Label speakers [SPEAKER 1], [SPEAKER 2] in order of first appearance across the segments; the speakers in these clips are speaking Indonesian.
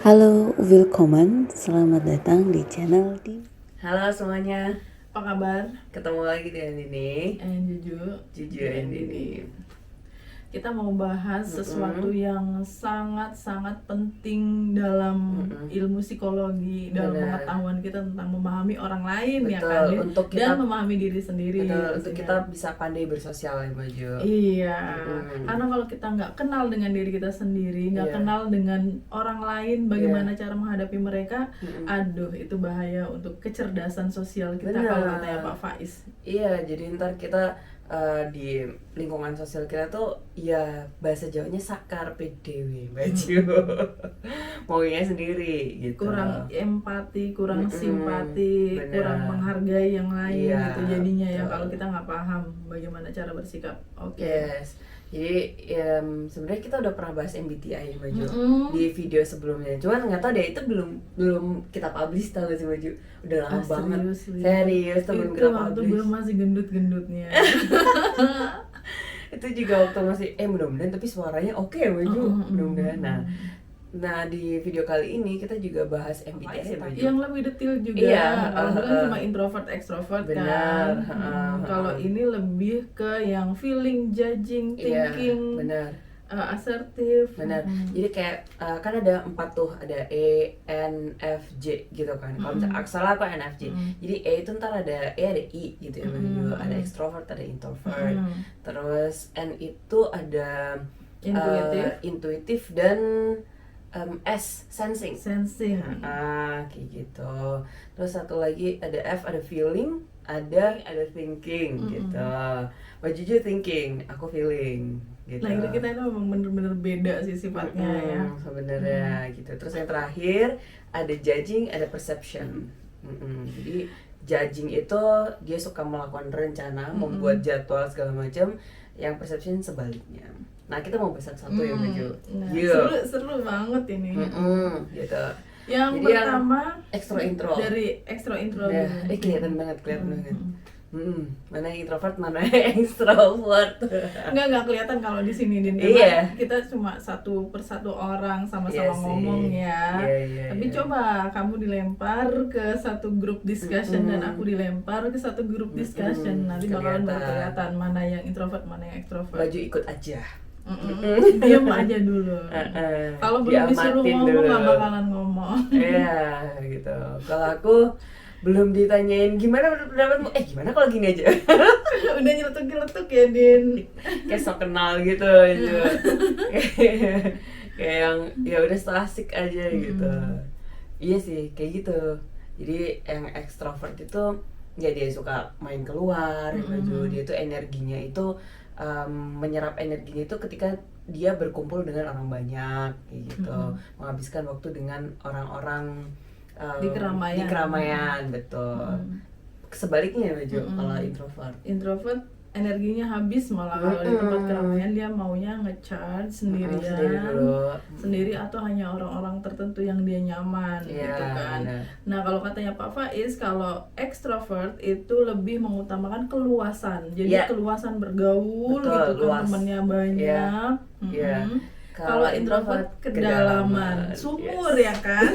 [SPEAKER 1] Halo, willkommen. Selamat datang di channel di.
[SPEAKER 2] Halo semuanya,
[SPEAKER 3] Apa kabar?
[SPEAKER 2] ketemu lagi dengan ini
[SPEAKER 3] Juju
[SPEAKER 2] and ini.
[SPEAKER 3] Kita mau bahas sesuatu yang sangat-sangat penting dalam ilmu psikologi, dalam
[SPEAKER 2] Benar.
[SPEAKER 3] pengetahuan kita tentang memahami orang lain, ya
[SPEAKER 2] Betul,
[SPEAKER 3] kan, Din?
[SPEAKER 2] untuk kita-
[SPEAKER 3] dan memahami diri sendiri.
[SPEAKER 2] Betul, untuk
[SPEAKER 3] pastinya.
[SPEAKER 2] kita bisa pandai bersosial ya Baju.
[SPEAKER 3] Iya,
[SPEAKER 2] Mm-mm.
[SPEAKER 3] karena kalau kita nggak kenal dengan diri kita sendiri, nggak
[SPEAKER 2] Iya.
[SPEAKER 3] kenal dengan orang lain, bagaimana cara menghadapi mereka, aduh itu bahaya untuk kecerdasan sosial kita.
[SPEAKER 2] Benar.
[SPEAKER 3] Kalau katanya Pak Faiz.
[SPEAKER 2] Iya, jadi ntar kita di lingkungan sosial kita tuh ya bahasa Jawanya sakar PDW Baju. Maunya sendiri gitu.
[SPEAKER 3] Kurang empati, kurang
[SPEAKER 2] Mm-mm,
[SPEAKER 3] simpati,
[SPEAKER 2] benar.
[SPEAKER 3] kurang menghargai yang lain,
[SPEAKER 2] Iya,
[SPEAKER 3] gitu jadinya ya
[SPEAKER 2] betul.
[SPEAKER 3] kalau kita nggak paham bagaimana cara bersikap. Oke.
[SPEAKER 2] Yes. Jadi sebenarnya kita udah pernah bahas MBTI Baju
[SPEAKER 3] Mm-mm.
[SPEAKER 2] di video sebelumnya. Cuman nggak tahu deh itu belum kita publish, tahu gak sih Baju? Udah lama banget. Serius tuh belum
[SPEAKER 3] Itu
[SPEAKER 2] kita
[SPEAKER 3] waktu
[SPEAKER 2] publish.
[SPEAKER 3] belum masih gendut-gendutnya.
[SPEAKER 2] Itu juga waktu masih mudah-mudahan tapi suaranya oke ya Baju. Mudah-mudahan. Nah di video kali ini kita juga bahas MBTI Baju.
[SPEAKER 3] Yang lebih detail juga.
[SPEAKER 2] Iya,
[SPEAKER 3] Kalau dulu kan cuma introvert, extrovert
[SPEAKER 2] Benar,
[SPEAKER 3] kan. Kalau ini lebih ke yang feeling, judging,
[SPEAKER 2] Iya,
[SPEAKER 3] thinking,
[SPEAKER 2] benar.
[SPEAKER 3] asertif.
[SPEAKER 2] Benar. Jadi kayak kan ada 4 tuh, ada E, N, F, J gitu kan. Kalau misalnya aksara aku NFJ. Jadi E itu ntar ada E, ada I gitu ya. Ada extrovert, ada introvert. Terus N itu ada intuitif dan S, sensing. Kayak gitu. Terus satu lagi ada F, ada feeling, ada thinking gitu. Baju Juju thinking, aku feeling gitu.
[SPEAKER 3] Nah, kita itu memang bener-bener beda sih sifatnya ya.
[SPEAKER 2] Sebenarnya gitu. Terus yang terakhir ada judging, ada perception. Jadi judging itu dia suka melakukan rencana, membuat jadwal segala macam. Yang perception sebaliknya. Nah kita mau bahas satu ya Baju.
[SPEAKER 3] Nah, seru banget ini.
[SPEAKER 2] Gitu.
[SPEAKER 3] Yang
[SPEAKER 2] Jadi
[SPEAKER 3] pertama
[SPEAKER 2] extro intro.
[SPEAKER 3] dari extro intro
[SPEAKER 2] Ya,
[SPEAKER 3] dulu.
[SPEAKER 2] kelihatan banget. Mana yang introvert, mana yang extrovert.
[SPEAKER 3] Nggak kelihatan kalau di sini Din.
[SPEAKER 2] Iya.
[SPEAKER 3] Karena kita cuma satu persatu orang sama-sama
[SPEAKER 2] Iya sih.
[SPEAKER 3] ngomong ya.
[SPEAKER 2] Iya,
[SPEAKER 3] Tapi
[SPEAKER 2] iya.
[SPEAKER 3] coba kamu dilempar ke satu grup discussion dan aku dilempar ke satu grup discussion. Nanti bakalan baru kelihatan mana yang introvert, mana yang extrovert.
[SPEAKER 2] Baju ikut aja.
[SPEAKER 3] Diam aja dulu. Kalau belum disuruh
[SPEAKER 2] Diamatin
[SPEAKER 3] ngomong
[SPEAKER 2] dulu.
[SPEAKER 3] nggak bakalan ngomong.
[SPEAKER 2] Iya gitu. Kalau aku belum ditanyain gimana menurut pendapatmu, gimana kalau gini aja.
[SPEAKER 3] Udah nyeletuk-nyeletuk ya Din.
[SPEAKER 2] Kayak sok kenal gitu itu. Kayak yang ya udah so asik aja gitu. Iya sih kayak gitu. Jadi yang ekstrovert itu ya dia suka main keluar Baju. Dia tuh energinya itu menyerap energinya itu ketika dia berkumpul dengan orang banyak kayak gitu. Menghabiskan waktu dengan orang-orang
[SPEAKER 3] Di keramaian.
[SPEAKER 2] betul. Sebaliknya ya Baju kalau introvert.
[SPEAKER 3] Introvert energinya habis malah kalau di tempat keramaian dia maunya ngecharge sendirian,
[SPEAKER 2] Sendiri dulu.
[SPEAKER 3] sendiri atau hanya orang-orang tertentu yang dia nyaman
[SPEAKER 2] Iya,
[SPEAKER 3] gitu kan.
[SPEAKER 2] benar.
[SPEAKER 3] Nah kalau katanya Pak Faiz kalau extrovert itu lebih mengutamakan keluasan, jadi
[SPEAKER 2] Iya.
[SPEAKER 3] keluasan bergaul
[SPEAKER 2] Betul,
[SPEAKER 3] gitu kan,
[SPEAKER 2] luas.
[SPEAKER 3] temennya banyak.
[SPEAKER 2] Iya.
[SPEAKER 3] Kalau introvert kedalaman, sumur ya kan.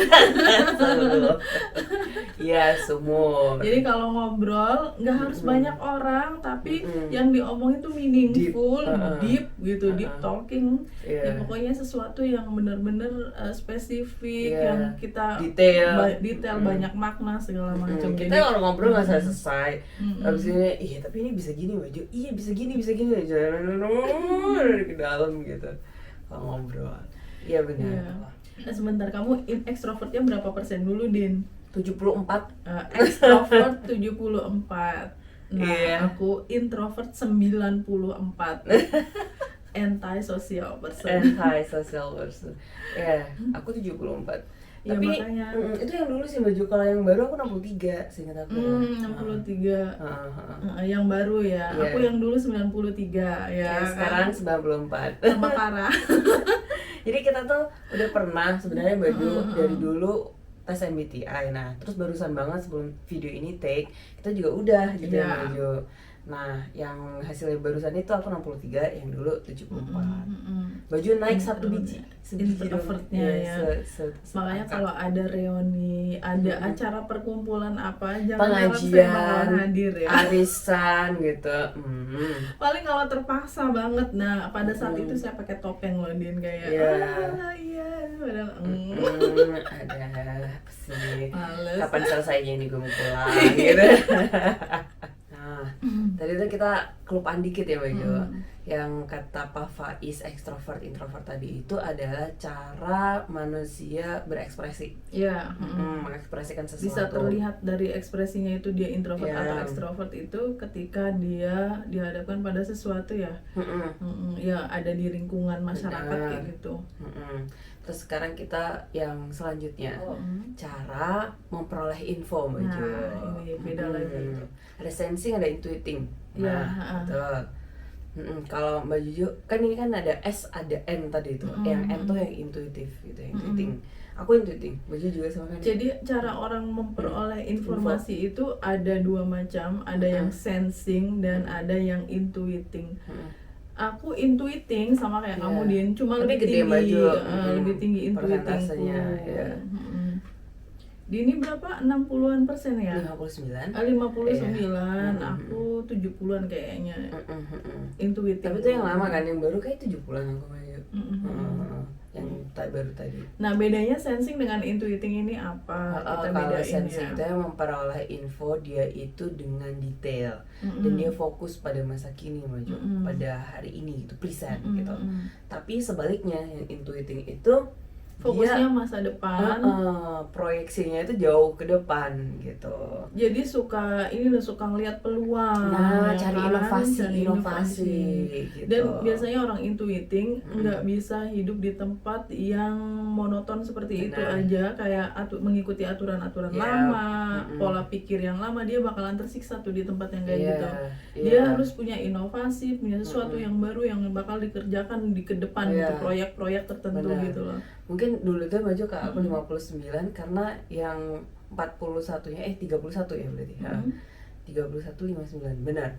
[SPEAKER 2] Iya, sumur.
[SPEAKER 3] Jadi kalau ngobrol nggak harus banyak orang, tapi yang diomongin tuh meaningful, deep gitu, deep talking.
[SPEAKER 2] Iya.
[SPEAKER 3] Ya pokoknya sesuatu yang benar-benar spesifik,
[SPEAKER 2] Iya.
[SPEAKER 3] yang kita
[SPEAKER 2] Detail.
[SPEAKER 3] banyak makna segala macam.
[SPEAKER 2] Kita kalau ngobrol nggak selesai. Abis ini, iya tapi ini bisa gini Baju. Iya bisa gini. Jalan ke dalam gitu. Kalau ngobrol. Iya benar.
[SPEAKER 3] Iya. Nah, sebentar, kamu extrovertnya berapa persen dulu Din?
[SPEAKER 2] 74.
[SPEAKER 3] Extrovert 74. Nah,
[SPEAKER 2] Iya.
[SPEAKER 3] aku introvert 94. Anti-social person.
[SPEAKER 2] Anti-social person. Ya, aku 74.
[SPEAKER 3] Ya,
[SPEAKER 2] Tapi
[SPEAKER 3] makanya.
[SPEAKER 2] itu yang dulu sih Baju. Kalau yang baru aku 63 seingat aku.
[SPEAKER 3] 63. Yang baru ya.
[SPEAKER 2] Iya.
[SPEAKER 3] Aku yang dulu 93 ya.
[SPEAKER 2] Sekarang 94.
[SPEAKER 3] Sama Kara.
[SPEAKER 2] Jadi kita tuh udah pernah sebenarnya Baju dari dulu tes MBTI. Nah, terus barusan banget sebelum video ini take, kita juga udah gitu ya
[SPEAKER 3] Iya.
[SPEAKER 2] Baju. Nah, yang hasilnya barusan itu aku 63, yang dulu 74. Baju naik satu biji.
[SPEAKER 3] Introvertnya ya. Makanya kalau ada reuni, ada acara perkumpulan apa, jangan harap saya bakalan hadir ya.
[SPEAKER 2] Arisan gitu.
[SPEAKER 3] Paling kalau terpaksa banget. Nah, pada saat itu saya pakai topeng loh, Din, kayak iya, padahal
[SPEAKER 2] ada apa sih?
[SPEAKER 3] males.
[SPEAKER 2] Kapan selesainya ini gue mau pulang gitu. Nah, tadi tuh kita kelupaan dikit ya Mbak Jo. Yang kata Pak Faiz extrovert introvert tadi itu adalah cara manusia berekspresi.
[SPEAKER 3] Iya,
[SPEAKER 2] mengekspresikan sesuatu.
[SPEAKER 3] bisa terlihat dari ekspresinya itu dia introvert atau extrovert itu ketika dia dihadapkan pada sesuatu ya. Ya ada di lingkungan masyarakat kayak gitu.
[SPEAKER 2] Terus sekarang kita yang selanjutnya, cara memperoleh info Mbak Jo.
[SPEAKER 3] Nah, ini beda lagi.
[SPEAKER 2] Ada sensing, ada intuiting.
[SPEAKER 3] Iya,
[SPEAKER 2] betul. Kalau Mbak Juju, kan ini kan ada S, ada N tadi itu. Yang N tuh yang intuitif gitu, yang intuiting. Aku intuiting, Mbak Juju juga sama kan?
[SPEAKER 3] Jadi cara orang memperoleh informasi itu ada dua macam, ada yang sensing dan ada yang intuiting. Aku intuiting sama kayak kamu Din, cuma
[SPEAKER 2] tapi
[SPEAKER 3] lebih
[SPEAKER 2] gede
[SPEAKER 3] tinggi, lebih tinggi
[SPEAKER 2] persentasenya,
[SPEAKER 3] intuitingku.
[SPEAKER 2] ya.
[SPEAKER 3] Dini berapa? 60-an% ya?
[SPEAKER 2] 59.
[SPEAKER 3] 59, aku 70-an kayaknya. Intuiting.
[SPEAKER 2] Tapi itu yang lama kan, yang baru kayak 70-an aku kayak. Yang baru tadi.
[SPEAKER 3] Nah, bedanya sensing dengan intuiting ini apa? Kita
[SPEAKER 2] Kalau
[SPEAKER 3] bedain
[SPEAKER 2] sensing
[SPEAKER 3] ya.
[SPEAKER 2] itu yang memperoleh info dia itu dengan detail dan dia fokus pada masa kini Mbak Jo, pada hari ini gitu, present gitu. Tapi sebaliknya yang intuiting itu
[SPEAKER 3] fokusnya
[SPEAKER 2] dia,
[SPEAKER 3] masa depan,
[SPEAKER 2] proyeksinya itu jauh ke depan gitu.
[SPEAKER 3] jadi suka ngelihat peluang,
[SPEAKER 2] Nah,
[SPEAKER 3] ya
[SPEAKER 2] cari
[SPEAKER 3] kan?
[SPEAKER 2] inovasi gitu.
[SPEAKER 3] Dan biasanya orang intuiting nggak bisa hidup di tempat yang monoton seperti itu aja, kayak mengikuti aturan-aturan lama, pola pikir yang lama, dia bakalan tersiksa tuh di tempat yang kayak gitu. Dia harus punya inovasi, punya sesuatu yang baru yang bakal dikerjakan di ke depan gitu, proyek-proyek tertentu gitu loh.
[SPEAKER 2] Mungkin dulu tuh Mbak Jo ke aku 59 karena yang 41-nya 31 ya berarti. 31 59 benar.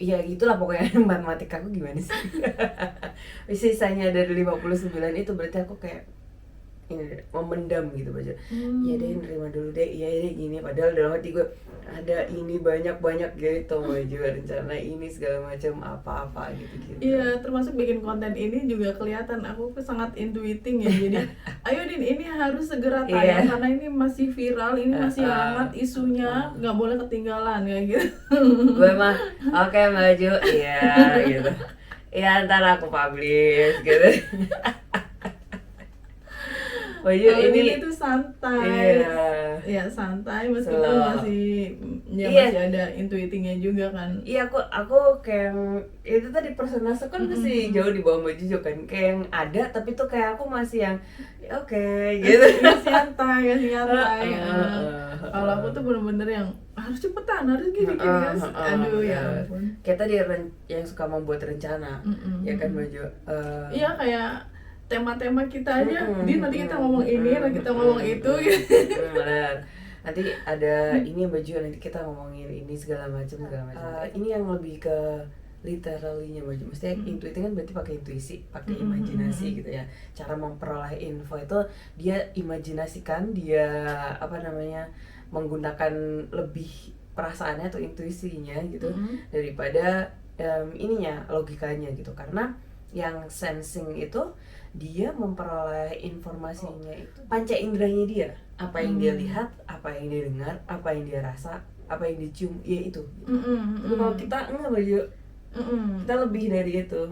[SPEAKER 2] Ya gitulah pokoknya matematika aku gimana sih. Sisanya dari 59 itu berarti aku kayak ini memendam gitu Mbak Jo. Ya deh nerima dulu deh. Iya deh gini, padahal dalam hati gue ada ini banyak gitu Mbak Jo, rencana ini segala macam apa-apa gitu.
[SPEAKER 3] Iya, termasuk bikin konten ini juga kelihatan aku sangat intuiting ya. Jadi ayo Din, ini harus segera tayang karena ini masih viral, ini masih hangat isunya, nggak boleh ketinggalan kayak gitu.
[SPEAKER 2] Gue mah oke Mbak Jo, iya gitu. Iya ntar aku publish gitu.
[SPEAKER 3] Ini tuh santai, ya santai meskipun masih ada intuitingnya juga kan.
[SPEAKER 2] Iya aku kayak itu tadi persentase kan masih jauh di bawah Mbak Juju kan, kayak yang ada tapi tuh kayak aku masih yang oke, gitu.
[SPEAKER 3] Masih santai. Kalau aku tuh bener-bener yang harus cepetan, harus gini guys. Aduh ya ampun.
[SPEAKER 2] Kayak tadi yang suka membuat rencana, ya kan Mbak Juju.
[SPEAKER 3] Iya kayak tema-tema kita aja, nanti kita ngomong ini, nanti kita ngomong itu gitu.
[SPEAKER 2] Benar. Nanti ada ini baju, nanti kita ngomongin ini segala macam. Ini yang lebih ke literally-nya baju. Maksudnya intuiting kan berarti pakai intuisi, pakai imajinasi gitu ya. Cara memperoleh info itu dia imajinasikan, dia menggunakan lebih perasaannya atau intuisinya gitu daripada logikanya gitu. Karena yang sensing itu dia memperoleh informasinya itu panca inderanya dia, apa yang dia lihat, apa yang dia dengar, apa yang dia rasa, apa yang dia cium, ya itu. Tapi kalau kita enggak Baju, kita lebih dari itu.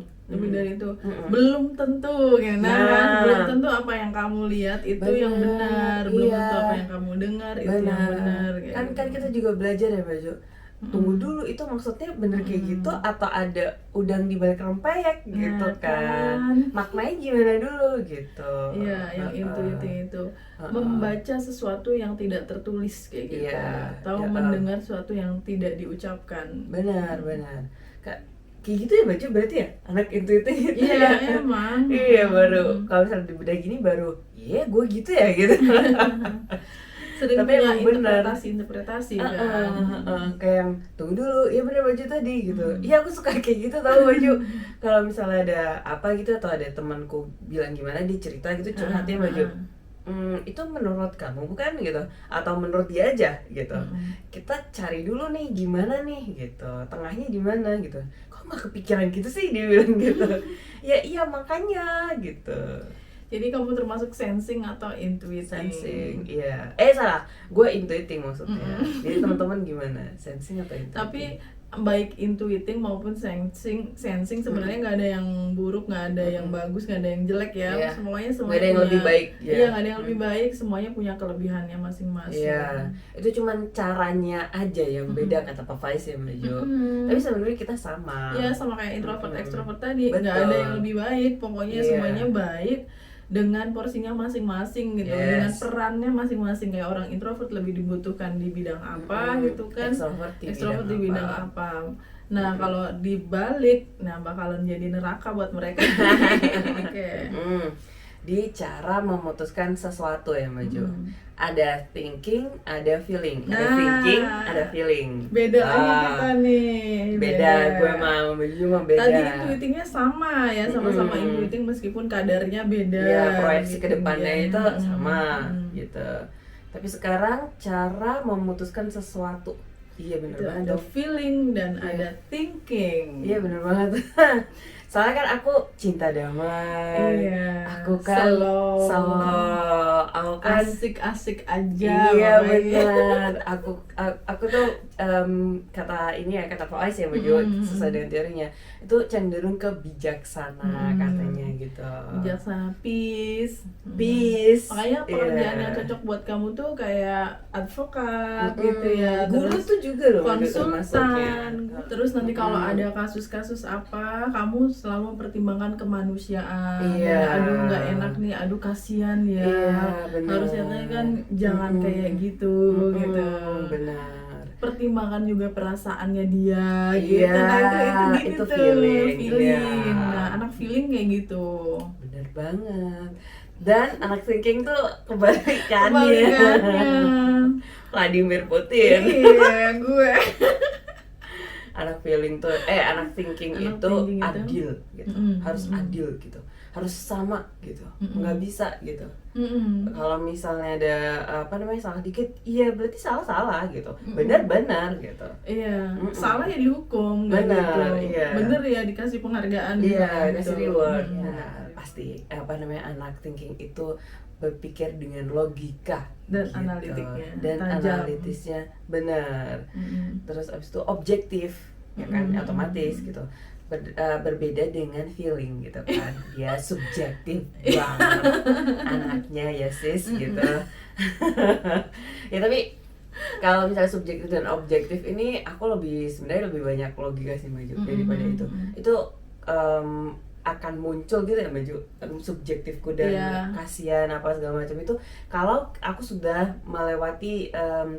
[SPEAKER 3] Belum tentu belum tentu apa yang kamu lihat itu yang benar, belum tentu apa yang kamu dengar itu yang benar.
[SPEAKER 2] Kan kita juga belajar ya Baju. Tunggu dulu, itu maksudnya bener kayak gitu atau ada udang di balik rempeyek gitu kan. Maknanya gimana dulu gitu.
[SPEAKER 3] Iya, yang intuitif itu membaca sesuatu yang tidak tertulis kayak gitu, atau mendengar sesuatu yang tidak diucapkan.
[SPEAKER 2] Benar. Kayak gitu ya Baju berarti ya, anak intuitif gitu.
[SPEAKER 3] Iya, emang.
[SPEAKER 2] Iya, baru kalau misalnya dibedah gini baru, gue gitu ya gitu.
[SPEAKER 3] sering
[SPEAKER 2] Tapi
[SPEAKER 3] punya
[SPEAKER 2] emang bener.
[SPEAKER 3] interpretasi kan.
[SPEAKER 2] Kayak yang tunggu dulu, iya bener baju tadi gitu. Iya aku suka kayak gitu tahu baju. Kalau misalnya ada apa gitu atau ada temanku bilang gimana dia cerita gitu curhatnya baju. Itu menurut kamu bukan gitu atau menurut dia aja gitu. Kita cari dulu nih gimana nih gitu. Tengahnya di mana gitu. Kok nggak kepikiran gitu sih dia bilang gitu. Ya iya makanya gitu.
[SPEAKER 3] Jadi kamu termasuk sensing atau intuiting?
[SPEAKER 2] Sensing, iya. Salah, gue intuiting maksudnya. Jadi teman-teman gimana? Sensing atau intuiting?
[SPEAKER 3] Tapi baik intuiting maupun sensing sebenarnya nggak ada yang buruk, nggak ada yang bagus, nggak ada yang jelek ya.
[SPEAKER 2] Iya.
[SPEAKER 3] Semuanya
[SPEAKER 2] Nggak ada yang
[SPEAKER 3] punya-
[SPEAKER 2] lebih baik, ya.
[SPEAKER 3] Iya, nggak ada yang lebih baik. Semuanya punya kelebihannya masing-masing.
[SPEAKER 2] Iya, itu cuman caranya aja yang beda kata Pak Faiz ya Mbak Jo. Tapi sebenarnya kita sama.
[SPEAKER 3] Ya sama kayak introvert ekstrovert tadi,
[SPEAKER 2] Betul.
[SPEAKER 3] nggak ada yang lebih baik. Pokoknya
[SPEAKER 2] Iya.
[SPEAKER 3] semuanya baik dengan porsinya masing-masing gitu,
[SPEAKER 2] Yes.
[SPEAKER 3] dengan perannya masing-masing. Kayak orang introvert lebih dibutuhkan di bidang apa gitu kan, ekstrovert di bidang apa. Nah kalau dibalik, nah bakalan jadi neraka buat mereka. Oke.
[SPEAKER 2] Di cara memutuskan sesuatu ya Mbak Jo. Ada thinking, ada feeling. Ada
[SPEAKER 3] Nah.
[SPEAKER 2] thinking, ada feeling.
[SPEAKER 3] Beda lagi kita nih.
[SPEAKER 2] Beda, gue mau Mbak Jo mah beda.
[SPEAKER 3] Tadi intuitingnya sama ya, sama-sama intuiting meskipun kadarnya beda.
[SPEAKER 2] Ya, proyeksi
[SPEAKER 3] gitu
[SPEAKER 2] ke depannya
[SPEAKER 3] ya.
[SPEAKER 2] itu sama gitu. Tapi sekarang cara memutuskan sesuatu. Iya bener
[SPEAKER 3] Itu
[SPEAKER 2] banget
[SPEAKER 3] ada
[SPEAKER 2] dong.
[SPEAKER 3] feeling dan
[SPEAKER 2] Iya.
[SPEAKER 3] ada thinking.
[SPEAKER 2] Iya bener banget. Soalnya kan aku cinta damai.
[SPEAKER 3] Iya.
[SPEAKER 2] Aku kan
[SPEAKER 3] slow.
[SPEAKER 2] Aku kan
[SPEAKER 3] Asik-asik aja.
[SPEAKER 2] iya
[SPEAKER 3] pokoknya.
[SPEAKER 2] benar. Aku tuh kata ini ya kata Pak Ais ya Mbak Jo, sesuai dengan teorinya itu cenderung ke bijaksana katanya gitu.
[SPEAKER 3] Bijaksana, peace.
[SPEAKER 2] Peace.
[SPEAKER 3] Makanya pekerjaan
[SPEAKER 2] Iya.
[SPEAKER 3] yang cocok buat kamu tuh kayak advokat gitu ya.
[SPEAKER 2] Guru
[SPEAKER 3] Terus
[SPEAKER 2] tuh juga loh Mbak Jo, termasuknya.
[SPEAKER 3] konsultan. Terus nanti kalau ada kasus-kasus apa, kamu selalu mempertimbangkan kemanusiaan.
[SPEAKER 2] Iya.
[SPEAKER 3] Aduh nggak enak nih, aduh kasihan ya.
[SPEAKER 2] Iya, benar.
[SPEAKER 3] Harusnya kan jangan kayak gitu gitu.
[SPEAKER 2] Benar.
[SPEAKER 3] Pertimbangkan juga perasaannya dia gitu.
[SPEAKER 2] Iya,
[SPEAKER 3] Nah itu gini
[SPEAKER 2] itu
[SPEAKER 3] tuh,
[SPEAKER 2] feeling, iya.
[SPEAKER 3] Nah anak feeling kayak gitu.
[SPEAKER 2] Bener banget. Dan anak thinking tuh kebalikannya.
[SPEAKER 3] Kebalikannya.
[SPEAKER 2] Vladimir Putin.
[SPEAKER 3] Iya, gue.
[SPEAKER 2] Anak feeling tuh anak thinking
[SPEAKER 3] Anak
[SPEAKER 2] itu
[SPEAKER 3] thinking itu,
[SPEAKER 2] adil gitu. Harus adil gitu. Harus sama gitu. Nggak bisa gitu. Kalau misalnya ada salah dikit, iya berarti salah gitu. Benar gitu.
[SPEAKER 3] Iya, salah ya dihukum, nggak
[SPEAKER 2] Benar,
[SPEAKER 3] gitu.
[SPEAKER 2] iya.
[SPEAKER 3] Bener ya dikasih penghargaan.
[SPEAKER 2] Iya,
[SPEAKER 3] gitu.
[SPEAKER 2] kasih reward. Nah, pasti anak thinking itu berpikir dengan logika
[SPEAKER 3] Dan analitiknya,
[SPEAKER 2] dan
[SPEAKER 3] tajam.
[SPEAKER 2] analitisnya benar. Terus abis itu objektif, ya kan, otomatis gitu. Berbeda dengan feeling gitu kan, dia subjektif banget anaknya ya sis gitu. Ya tapi kalau misalnya subjektif dan objektif ini aku sebenarnya lebih banyak logika sih Maju daripada itu. Itu akan muncul gitu ya Maju subjektifku dan kasihan apa segala macam itu kalau aku sudah melewati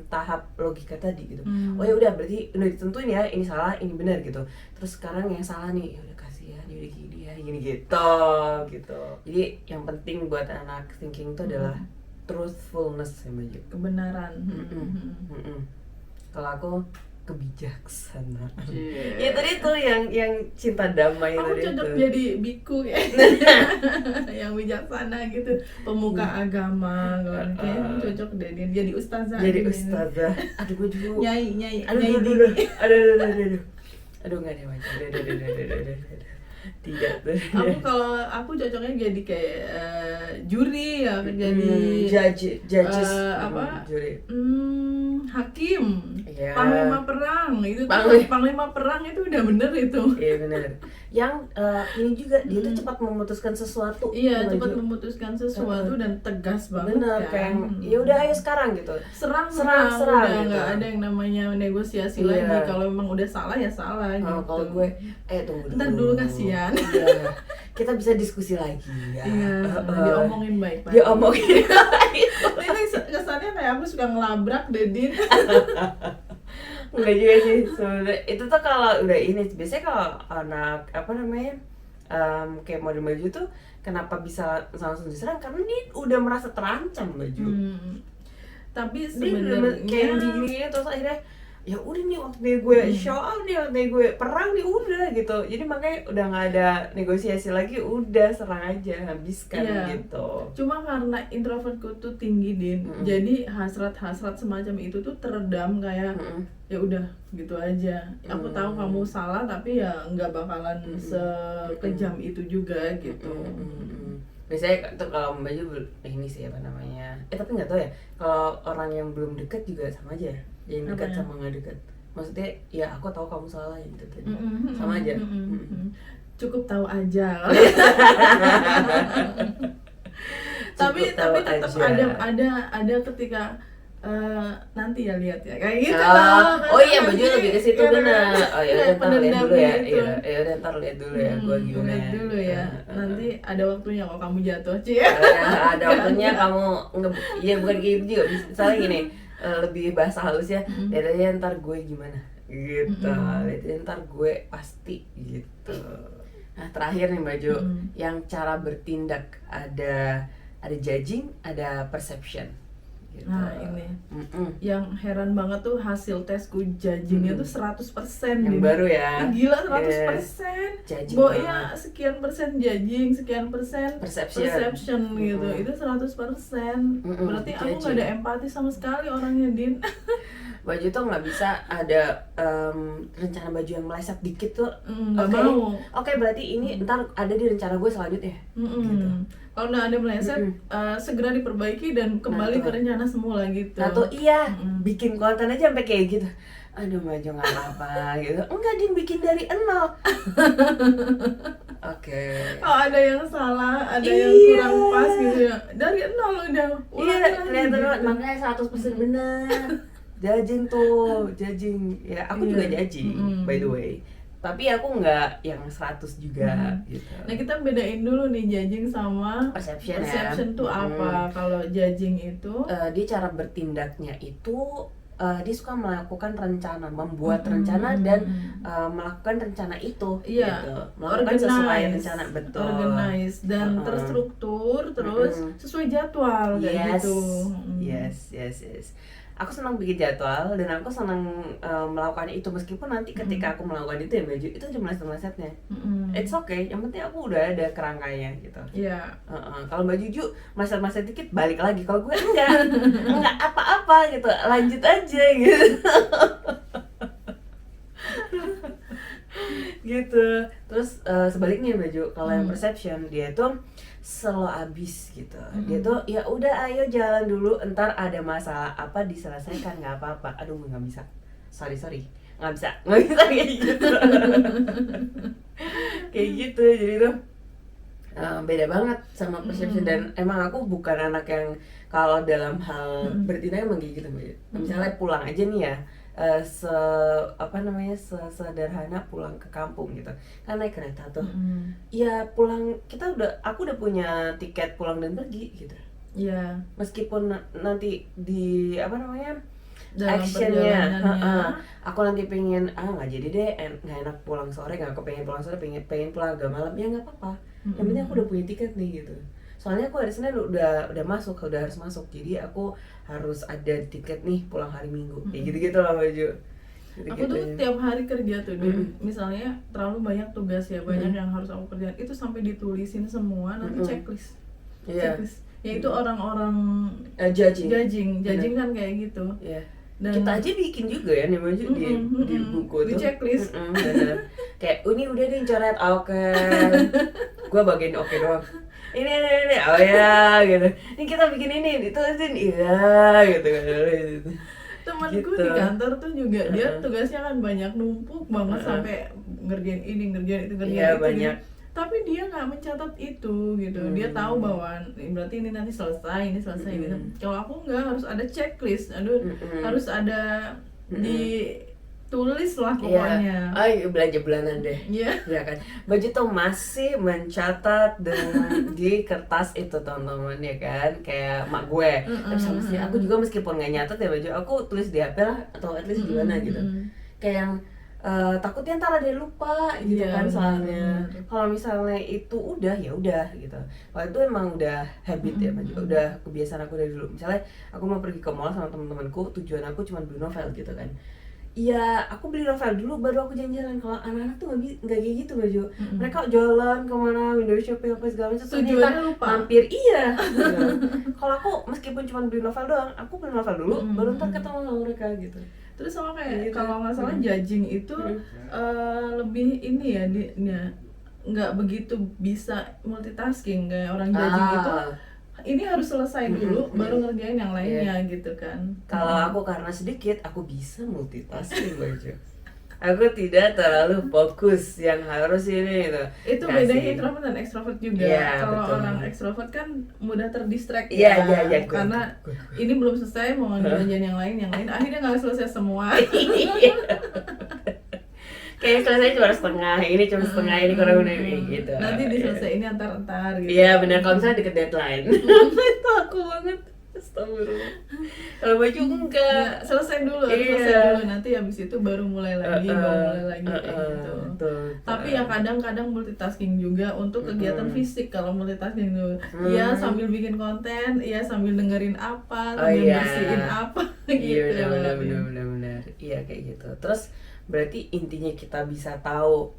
[SPEAKER 2] tahap logika tadi gitu. Oh ya udah berarti udah ditentuin ya ini salah ini benar gitu. Terus sekarang yang salah nih ya udah kasihan ya udah gini ya gini gitu. Jadi yang penting buat anak thinking itu adalah truthfulness ya Maju.
[SPEAKER 3] Kebenaran.
[SPEAKER 2] Kalau aku kebijaksanaan. Ya tadi tuh yang cinta damai
[SPEAKER 3] Kamu
[SPEAKER 2] tadi
[SPEAKER 3] cocok
[SPEAKER 2] itu.
[SPEAKER 3] jadi biku ya. Yang bijaksana gitu, pemuka agama kayaknya cocok deh dia jadi ustazah.
[SPEAKER 2] Jadi
[SPEAKER 3] gitu.
[SPEAKER 2] ustazah. Aduh gue dulu.
[SPEAKER 3] Nyai
[SPEAKER 2] Aduh
[SPEAKER 3] dini.
[SPEAKER 2] Aduh nggak ada Maju. Aduh. Tidak.
[SPEAKER 3] Aku cocoknya jadi kayak juri ya, jadi
[SPEAKER 2] judges juri.
[SPEAKER 3] hakim,
[SPEAKER 2] Iya.
[SPEAKER 3] panglima perang itu panglima perang itu udah bener itu.
[SPEAKER 2] Iya benar. Yang ini juga dia tuh cepat memutuskan sesuatu.
[SPEAKER 3] Iya,
[SPEAKER 2] Maju.
[SPEAKER 3] cepat memutuskan sesuatu dan tegas banget.
[SPEAKER 2] Bener
[SPEAKER 3] kan.
[SPEAKER 2] kayak ya udah ayo sekarang gitu.
[SPEAKER 3] serang
[SPEAKER 2] Serang,
[SPEAKER 3] udah
[SPEAKER 2] gitu.
[SPEAKER 3] nggak ada yang namanya negosiasi
[SPEAKER 2] Iya.
[SPEAKER 3] lagi. Kalau memang udah salah ya salah gitu.
[SPEAKER 2] Kalau gue tunggu dulu.
[SPEAKER 3] Ntar dulu kasihan.
[SPEAKER 2] Iya. Kita bisa diskusi lagi ya.
[SPEAKER 3] Iya, diomongin baik-baik.
[SPEAKER 2] Dia omongin.
[SPEAKER 3] Ini kesannya kayak aku suka ngelabrak Dedin.
[SPEAKER 2] Enggak juga sih sebenarnya. Itu tuh kalau udah ini biasanya kalau anak kayak model Maju tuh kenapa bisa langsung diserang karena dia udah merasa terancam Maju.
[SPEAKER 3] Tapi
[SPEAKER 2] dia bener-bener kayak
[SPEAKER 3] sebenarnya
[SPEAKER 2] gini terus akhirnya ya udah nih waktunya gue show up nih, waktunya gue perang nih udah gitu. Jadi makanya udah nggak ada negosiasi lagi, udah serang aja, habiskan gitu.
[SPEAKER 3] Cuma karena introvertku tuh tinggi Din, jadi hasrat-hasrat semacam itu tuh teredam kayak ya udah gitu aja. Aku tahu kamu salah tapi ya nggak bakalan sekejam itu juga gitu.
[SPEAKER 2] Biasanya tuh kalau baju ini sih apa namanya, tapi nggak tahu ya kalau orang yang belum dekat juga sama aja ya, yang dekat sama nggak dekat. Maksudnya ya aku tahu kamu salah gitu tadi, sama aja.
[SPEAKER 3] Cukup tahu aja. tapi tetap ada ketika nanti ya lihat ya kayak gitu
[SPEAKER 2] oh iya baju lebih ke situ bener. Oh ya ntar lihat dulu ya,
[SPEAKER 3] gitu.
[SPEAKER 2] iya udah ntar lihat dulu ya gue gimana.
[SPEAKER 3] Lihat dulu ya, nanti ada waktunya kalau kamu jatuh Ci.
[SPEAKER 2] Ada waktunya kamu ya bukan gitu juga, misalnya gini lebih bahasa halusnya, lihat aja ntar gue gimana gitu, lihat aja ntar gue pasti gitu. Nah terakhir nih baju, yang cara bertindak ada judging, ada perception. Gitu.
[SPEAKER 3] Nah ini yang heran banget tuh hasil tesku judgingnya tuh 100%
[SPEAKER 2] yang baru ya,
[SPEAKER 3] gila 100%. Ya sekian persen judging, sekian persen perception gitu, itu 100%. Berarti aku nggak ada empati sama sekali orangnya Din.
[SPEAKER 2] Baju tuh nggak bisa ada rencana baju yang meleset dikit tuh
[SPEAKER 3] nggak mau.
[SPEAKER 2] Oke, berarti ini ntar ada di rencana gue selanjutnya gitu.
[SPEAKER 3] Kalau udah ada meleset segera diperbaiki dan kembali ke rencana semula gitu.
[SPEAKER 2] Nah tuh iya, bikin konten aja sampai kayak gitu. Aduh baju nggak apa-apa gitu. Enggak, dia bikin dari nol. Oke.
[SPEAKER 3] Oh ada yang salah, ada yang kurang pas gitu ya. Dari nol udah.
[SPEAKER 2] Iya, kelihatan makanya 100% benar. Judging tuh, judging. Ya, aku juga judging, by the way. Tapi aku nggak yang 100 juga gitu.
[SPEAKER 3] Nah, kita bedain dulu nih judging sama perception tuh apa? Kalau judging itu
[SPEAKER 2] dia cara bertindaknya itu dia suka melakukan rencana, membuat rencana dan melakukan rencana itu gitu. Melakukan sesuai rencana, betul.
[SPEAKER 3] Organize dan terstruktur, terus sesuai jadwal kayak gitu.
[SPEAKER 2] Yes. Aku senang bikin jadwal dan aku senang melakukan itu, meskipun nanti ketika aku melakukan itu ya baju itu cuma meleset-melesetnya. It's okay, yang penting aku udah ada kerangkanya gitu.
[SPEAKER 3] Iya.
[SPEAKER 2] Kalau baju Ju meleset-meleset dikit balik lagi, kalau gue enggak apa-apa gitu, lanjut aja gitu. Gitu. Terus sebaliknya baju, kalau yang perception dia tuh slow abis gitu. Dia tuh ya udah ayo jalan dulu, entar ada masalah apa diselesaikan, nggak apa-apa. Aduh nggak bisa, sorry nggak bisa kayak gitu. Kayak gitu, jadi tuh beda banget sama perception. Dan emang aku bukan anak yang kalau dalam hal bertindak emang kayak gitu. Misalnya pulang aja nih ya, sesederhana pulang ke kampung gitu kan, naik kereta tuh ya pulang, aku udah punya tiket pulang dan pergi gitu
[SPEAKER 3] ya,
[SPEAKER 2] meskipun nanti di
[SPEAKER 3] dalam
[SPEAKER 2] actionnya aku nanti pengen nggak jadi deh, nggak enak pulang sore, nggak kepengen pulang sore, pengen pulang agak malam, ya nggak apa-apa, yang penting aku udah punya tiket nih gitu. Soalnya aku hari Senin udah harus masuk, jadi aku harus ada tiket nih pulang hari Minggu, kayak gitu lah baju.
[SPEAKER 3] Aku tuh tiap hari kerja tuh, misalnya terlalu banyak tugas ya, banyak yang harus aku kerjain, itu sampai ditulisin semua, nanti checklist. Ya itu orang-orang judging kan kayak gitu.
[SPEAKER 2] Dan kita aja bikin juga ya nih baju di buku tuh,
[SPEAKER 3] di checklist.
[SPEAKER 2] Kayak ini udah deh coret, oke. Gua bagian oke doang. Ini oh ya gitu. Ini kita bikin ini, ditulisin iya gitu kan.
[SPEAKER 3] Temanku di kantor tuh juga dia tugasnya kan banyak, numpuk banget sampai ngerjain ini, ngerjain itu,
[SPEAKER 2] banyak.
[SPEAKER 3] Gitu. Tapi dia nggak mencatat itu gitu. Dia tahu bahwa berarti ini nanti selesai, ini selesai gitu. Kalau aku nggak, harus ada checklist. Harus ada ditulis lah pokoknya.
[SPEAKER 2] Belanja bulanan deh. Iya kan. Baju tuh masih mencatat di kertas itu teman-teman ya kan, kayak mak gue. Tapi sama sih aku juga meskipun nggak nyatet ya baju, aku tulis di HP lah atau at least gimana gitu. Kayak yang takutnya ntar ada yang lupa gitu
[SPEAKER 3] Iya,
[SPEAKER 2] kan soalnya.
[SPEAKER 3] benar.
[SPEAKER 2] Kalau misalnya itu udah ya udah gitu. Kalau itu emang udah habit ya, udah kebiasaan aku dari dulu. Misalnya aku mau pergi ke mall sama teman-temanku, tujuan aku cuma beli novel gitu kan. Iya, aku beli novel dulu baru aku jalan-jalan. Kalau anak-anak tuh nggak kayak gitu baju. Mereka jalan kemana, window shopping apa segala macam.
[SPEAKER 3] Tujuannya lupa.
[SPEAKER 2] Mampir iya. Gitu. Kalau aku meskipun cuma beli novel doang, aku beli novel dulu, baru ntar ketemu sama mereka gitu.
[SPEAKER 3] Terus sama kayak
[SPEAKER 2] Gitu.
[SPEAKER 3] kalau nggak salah judging itu lebih ini ya, nggak begitu bisa multitasking kayak orang judging itu. Ini harus selesai dulu baru ngerjain yang lainnya gitu kan.
[SPEAKER 2] Kalau aku karena sedikit, aku bisa multitasking baju. Aku tidak terlalu fokus yang harus ini gitu.
[SPEAKER 3] Itu
[SPEAKER 2] Kasih.
[SPEAKER 3] bedanya introvert dan extrovert juga.
[SPEAKER 2] Iya,
[SPEAKER 3] Kalau
[SPEAKER 2] betul.
[SPEAKER 3] orang extrovert kan mudah terdistract
[SPEAKER 2] Iya,
[SPEAKER 3] ya.
[SPEAKER 2] iya,
[SPEAKER 3] Karena ini belum selesai mau ngerjain yang lain, akhirnya nggak selesai semua.
[SPEAKER 2] Kayak selesai cuma setengah, ini cuma setengah, ini kurang ini gitu.
[SPEAKER 3] Nanti diselesaiin antar gitu.
[SPEAKER 2] Iya benar, kalau misalnya deket deadline. Itu aku banget. Astagfirullah. Kalau baju enggak.
[SPEAKER 3] Selesai dulu,
[SPEAKER 2] Iya.
[SPEAKER 3] nanti habis itu baru mulai lagi, kayak gitu.
[SPEAKER 2] Betul.
[SPEAKER 3] Tapi ya kadang-kadang multitasking juga untuk kegiatan fisik. Kalau multitasking dulu, iya sambil bikin konten, iya sambil dengerin apa, sambil
[SPEAKER 2] iya.
[SPEAKER 3] bersihin apa
[SPEAKER 2] Iya
[SPEAKER 3] gitu.
[SPEAKER 2] benar. Iya kayak gitu. Terus berarti intinya kita bisa tahu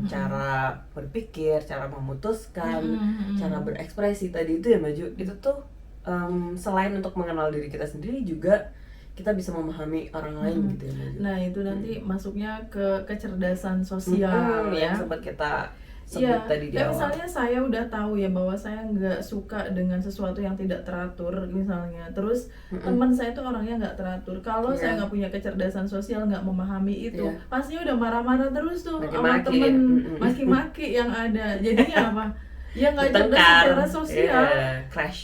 [SPEAKER 2] cara berpikir, cara memutuskan, cara berekspresi tadi itu ya Maju. Itu tuh selain untuk mengenal diri kita sendiri juga kita bisa memahami orang lain gitu ya Maju.
[SPEAKER 3] Nah itu nanti masuknya ke kecerdasan sosial ya.
[SPEAKER 2] Yang sempat kita sebut
[SPEAKER 3] Iya,
[SPEAKER 2] tadi di
[SPEAKER 3] kayak
[SPEAKER 2] awal.
[SPEAKER 3] misalnya saya udah tahu ya bahwa saya nggak suka dengan sesuatu yang tidak teratur misalnya. Terus teman saya tuh orangnya nggak teratur. Kalau
[SPEAKER 2] Iya.
[SPEAKER 3] saya nggak punya kecerdasan sosial, nggak memahami itu,
[SPEAKER 2] Iya.
[SPEAKER 3] pastinya udah marah-marah terus tuh sama
[SPEAKER 2] Maki-maki.
[SPEAKER 3] temen, maki-maki yang ada. Jadinya apa? Ya nggak cerdas
[SPEAKER 2] Bertengkar.
[SPEAKER 3] secara sosial.
[SPEAKER 2] Iya, crash.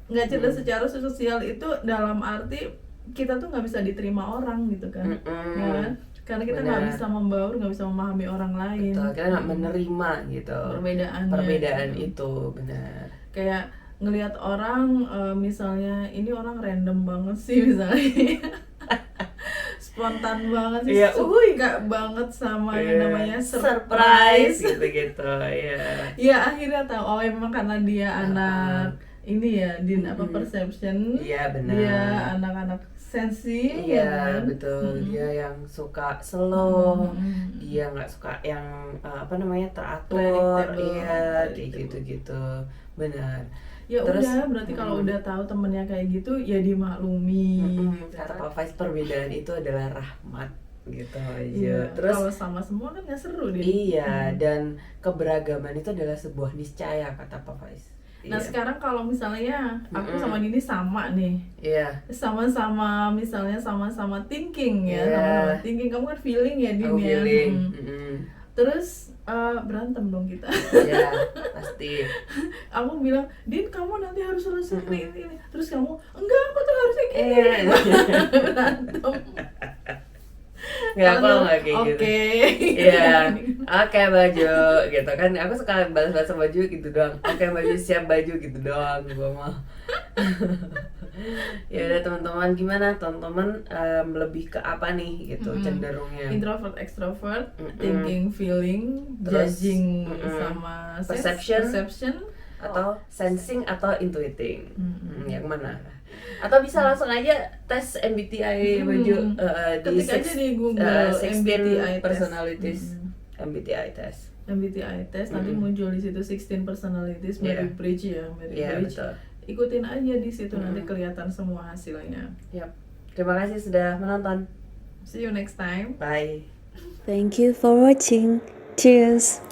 [SPEAKER 3] Nggak cerdas secara sosial itu dalam arti kita tuh nggak bisa diterima orang gitu kan, ya kan? Karena kita nggak
[SPEAKER 2] Benar.
[SPEAKER 3] bisa membaur, nggak bisa memahami orang lain.
[SPEAKER 2] Betul, kita nggak menerima gitu perbedaan itu, benar.
[SPEAKER 3] Kayak ngelihat orang misalnya ini orang random banget sih misalnya spontan banget sih,
[SPEAKER 2] Iya,
[SPEAKER 3] suka banget sama yang namanya
[SPEAKER 2] surprise
[SPEAKER 3] surprise.
[SPEAKER 2] gitu-gitu, ya.
[SPEAKER 3] Ya akhirnya tahu oh memang karena dia anak ini ya din apa perception,
[SPEAKER 2] Iya, benar.
[SPEAKER 3] dia anak-anak sensi, ya
[SPEAKER 2] Iya,
[SPEAKER 3] kan?
[SPEAKER 2] betul. Dia yang suka slow, dia nggak suka yang teratur,
[SPEAKER 3] Predictable.
[SPEAKER 2] iya, kayak gitu-gitu, benar.
[SPEAKER 3] Ya
[SPEAKER 2] Terus,
[SPEAKER 3] udah berarti kalau udah tahu temennya kayak gitu ya dimaklumi.
[SPEAKER 2] kata Pak Faiz, perbedaan itu adalah rahmat gitu aja.
[SPEAKER 3] Iya,
[SPEAKER 2] Terus
[SPEAKER 3] kalau sama semua kan nggak seru din.
[SPEAKER 2] iya, dan keberagaman itu adalah sebuah niscaya kata Pak Faiz.
[SPEAKER 3] Nah
[SPEAKER 2] Iya.
[SPEAKER 3] sekarang kalau misalnya aku sama Dini sama nih,
[SPEAKER 2] Iya.
[SPEAKER 3] sama-sama misalnya sama-sama thinking ya,
[SPEAKER 2] Iya.
[SPEAKER 3] sama-sama thinking, kamu kan feeling ya Din
[SPEAKER 2] Aku
[SPEAKER 3] ya.
[SPEAKER 2] feeling.
[SPEAKER 3] Terus berantem dong kita.
[SPEAKER 2] Iya, pasti.
[SPEAKER 3] Aku bilang, Din kamu nanti harus selesai ini. Terus kamu, enggak aku tuh harusnya gini.
[SPEAKER 2] Iya.
[SPEAKER 3] Berantem.
[SPEAKER 2] Nggak, aku nggak kayak gitu.
[SPEAKER 3] Oke.
[SPEAKER 2] Iya, oke baju gitu kan. Aku suka balas-balas baju gitu doang. Oke baju, siap baju gitu doang gua mah. Ya udah teman-teman, gimana teman-teman lebih ke apa nih gitu cenderungnya?
[SPEAKER 3] Introvert, extrovert, thinking, feeling,
[SPEAKER 2] Terus,
[SPEAKER 3] judging sama perception.
[SPEAKER 2] Atau sensing atau intuiting? Yang mana? Atau bisa langsung aja tes MBTI baju di
[SPEAKER 3] Ketik aja di Google
[SPEAKER 2] 16
[SPEAKER 3] MBTI test.
[SPEAKER 2] personalities. MBTI test.
[SPEAKER 3] MBTI test nanti muncul di situ 16 personalities
[SPEAKER 2] Iya.
[SPEAKER 3] Mary-Bridge ya,
[SPEAKER 2] Iya,
[SPEAKER 3] Mary-Bridge.
[SPEAKER 2] betul.
[SPEAKER 3] Ikutin aja di situ nanti kelihatan semua hasilnya.
[SPEAKER 2] Yap. Terima kasih sudah menonton.
[SPEAKER 3] See you next time.
[SPEAKER 2] Bye.
[SPEAKER 1] Thank you for watching. Cheers.